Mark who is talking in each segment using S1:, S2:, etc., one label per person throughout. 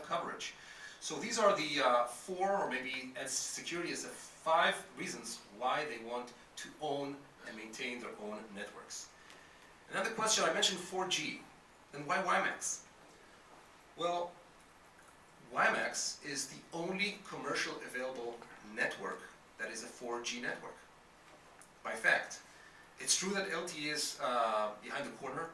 S1: coverage. So these are the 4, or maybe as security as the 5 reasons why they want to own and maintain their own networks. Another question, I mentioned 4G. Then why WiMAX? Well, WiMAX is the only commercial available network that is a 4G network. By fact, it's true that LTE is behind the corner,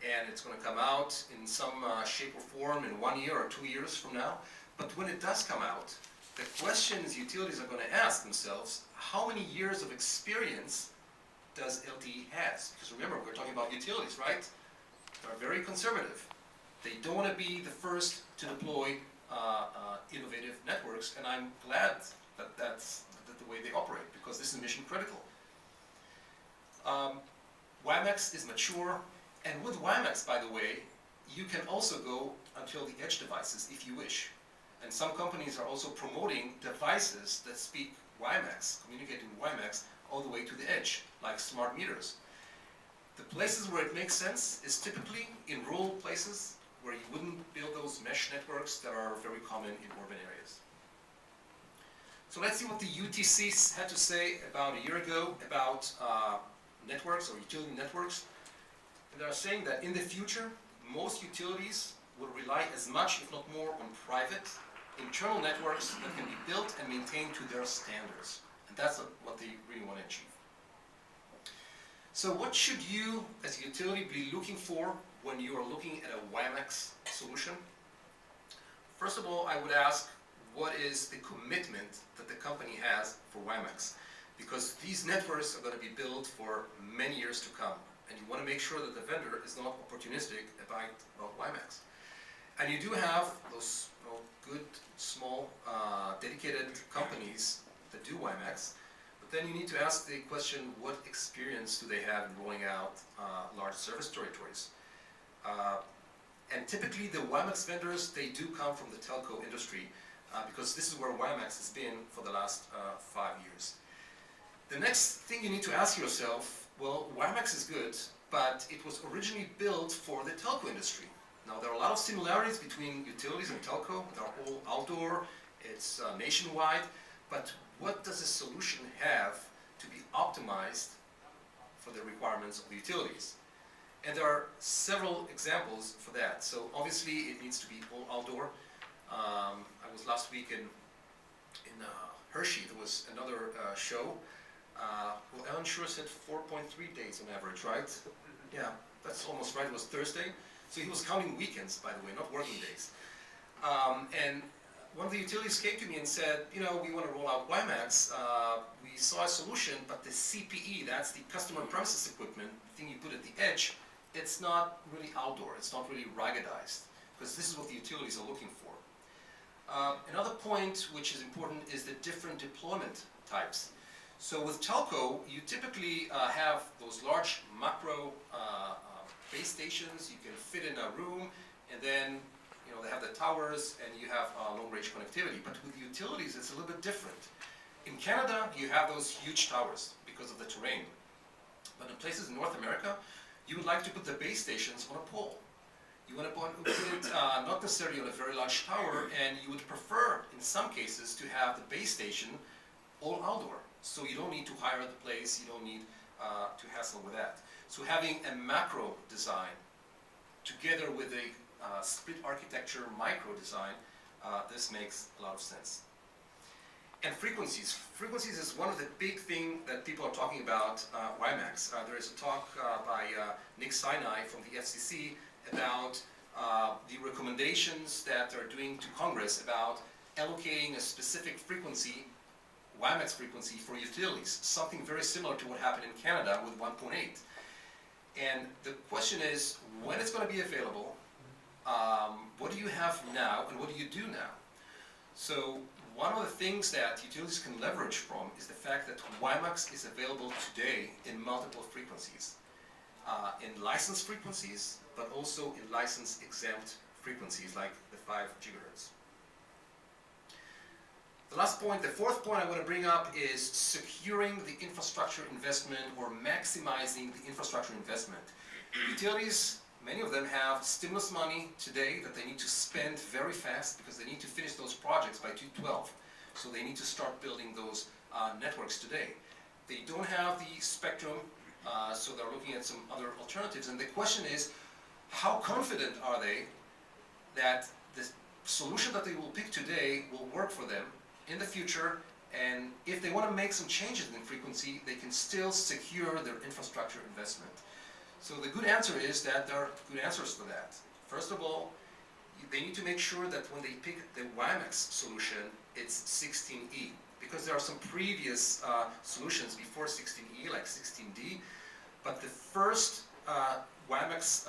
S1: and it's going to come out in some shape or form in 1 year or 2 years from now. But when it does come out, the questions utilities are going to ask themselves, how many years of experience does LTE has? Because remember, we're talking about utilities, right? They're very conservative. They don't want to be the first to deploy innovative networks, and I'm glad that that's the way they operate, because this is mission critical. WiMAX is mature, and with WiMAX, by the way, you can also go until the edge devices if you wish. And some companies are also promoting devices that speak WiMAX, communicating WiMAX all the way to the edge, like smart meters. The places where it makes sense is typically in rural places where you wouldn't build those mesh networks that are very common in urban areas. So let's see what the UTC had to say about a year ago about networks or utility networks. And they are saying that in the future, most utilities will rely as much, if not more, on private internal networks that can be built and maintained to their standards. And that's what they really want to achieve. So what should you, as a utility, be looking for when you are looking at a WiMAX solution? First of all, I would ask, what is the commitment that the company has for WiMAX? Because these networks are going to be built for many years to come, and you want to make sure that the vendor is not opportunistic about WiMAX. And you do have those good, small, dedicated companies that do WiMAX, but then you need to ask the question, what experience do they have in rolling out large service territories? And typically the WiMAX vendors, they do come from the telco industry, because this is where WiMAX has been for the last 5 years. The next thing you need to ask yourself, well, WiMAX is good, but it was originally built for the telco industry. Now, there are a lot of similarities between utilities and telco. They're all outdoor, it's nationwide, but what does a solution have to be optimized for the requirements of the utilities? And there are several examples for that. So obviously it needs to be all outdoor. I was last week in Hershey. There was another show. Well, Alan Sure said 4.3 days on average, right? Yeah, that's almost right. It was Thursday. So he was counting weekends, by the way, not working days. And one of the utilities came to me and said, you know, we want to roll out WiMAX. We saw a solution, but the CPE, that's the customer premises equipment, the thing you put at the edge, it's not really outdoor. It's not really ruggedized, because this is what the utilities are looking for. Another point which is important is the different deployment types. So with telco, you typically have those large macro base stations you can fit in a room, and then they have the towers and you have long-range connectivity. But with utilities, it's a little bit different. In Canada, you have those huge towers because of the terrain. But in places in North America, you would like to put the base stations on a pole. You want to put it not necessarily on a very large tower, and you would prefer, in some cases, to have the base station all outdoor. So you don't need to hire the place, you don't need to hassle with that. So having a macro design together with a split architecture micro design, this makes a lot of sense. And frequencies. Frequencies is one of the big things that people are talking about WiMAX. There is a talk by Nick Sinai from the FCC about the recommendations that they're doing to Congress about allocating a specific frequency, WiMAX frequency, for utilities, something very similar to what happened in Canada with 1.8. And the question is, when it's going to be available, what do you have now and what do you do now? So one of the things that utilities can leverage from is the fact that WiMAX is available today in multiple frequencies. In licensed frequencies, but also in license-exempt frequencies like the 5 gigahertz. The last point, the fourth point I want to bring up is securing the infrastructure investment or maximizing the infrastructure investment. Utilities many of them have stimulus money today that they need to spend very fast because they need to finish those projects by 2012. So they need to start building those networks today. They don't have the spectrum, so they're looking at some other alternatives. And the question is, how confident are they that the solution that they will pick today will work for them in the future, and if they want to make some changes in frequency, they can still secure their infrastructure investment. So the good answer is that there are good answers for that. First of all, they need to make sure that when they pick the WiMAX solution, it's 16E, because there are some previous solutions before 16E, like 16D, but the first WiMAX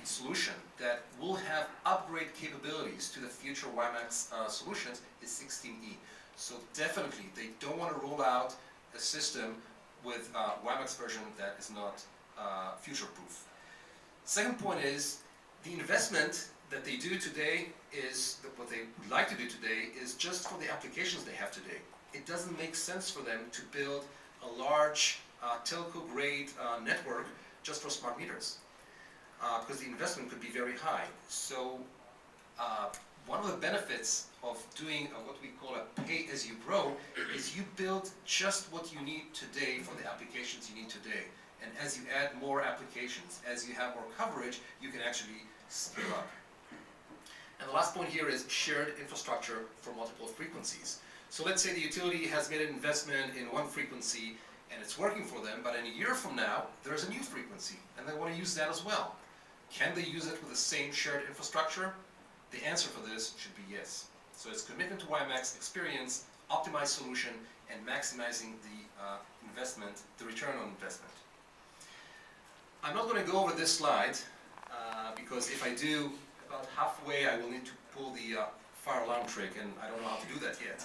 S1: solution that will have upgrade capabilities to the future WiMAX solutions is 16E. So definitely, they don't want to roll out a system with WiMAX version that is not future-proof. Second point is, the investment that they do today is, what they would like to do today is just for the applications they have today. It doesn't make sense for them to build a large telco-grade network just for smart meters, because the investment could be very high. So one of the benefits of doing what we call a pay-as-you-grow is you build just what you need today for the applications you need today. And as you add more applications, as you have more coverage, you can actually scale up. And the last point here is shared infrastructure for multiple frequencies. So let's say the utility has made an investment in one frequency and it's working for them, but in a year from now, there's a new frequency and they want to use that as well. Can they use it with the same shared infrastructure? The answer for this should be yes. So it's commitment to WiMAX, experience, optimized solution, and maximizing the investment, the return on investment. I'm not going to go over this slide because if I do, about halfway I will need to pull the fire alarm trick, and I don't know how to do that yet.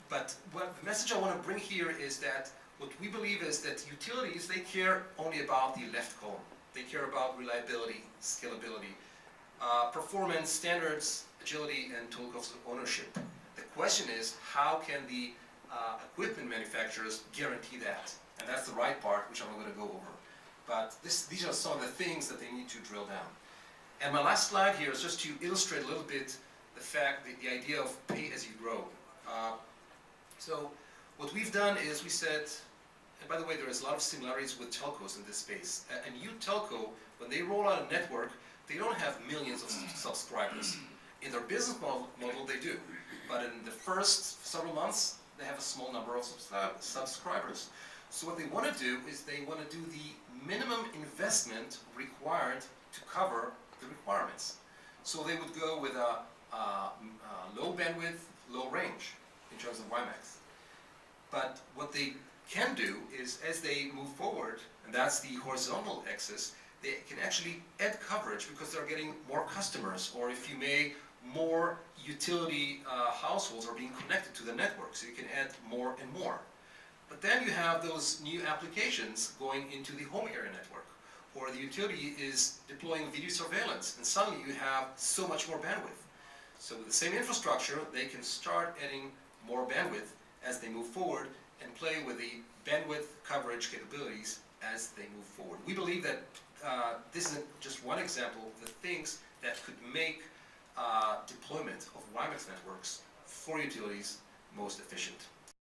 S1: But the message I want to bring here is that what we believe is that utilities, they care only about the left column. They care about reliability, scalability, performance, standards, agility, and total cost of ownership. The question is, how can the equipment manufacturers guarantee that? And that's the right part, which I'm not going to go over. But these are some of the things that they need to drill down. And my last slide here is just to illustrate a little bit the fact, the idea of pay as you grow. So what we've done is we said, and by the way, there is a lot of similarities with telcos in this space. A new telco, when they roll out a network, they don't have millions of subscribers. In their business model, they do. But in the first several months, they have a small number of subscribers. So what they want to do is they want to do the minimum investment required to cover the requirements. So they would go with a low bandwidth, low range in terms of WiMAX. But what they can do is, as they move forward, and that's the horizontal axis, they can actually add coverage because they're getting more customers, or if you may, more utility households are being connected to the network, so you can add more and more. But then you have those new applications going into the home area network, or the utility is deploying video surveillance, and suddenly you have so much more bandwidth. So with the same infrastructure, they can start adding more bandwidth as they move forward and play with the bandwidth coverage capabilities as they move forward. We believe that this is just one example of the things that could make deployment of WiMAX networks for utilities most efficient.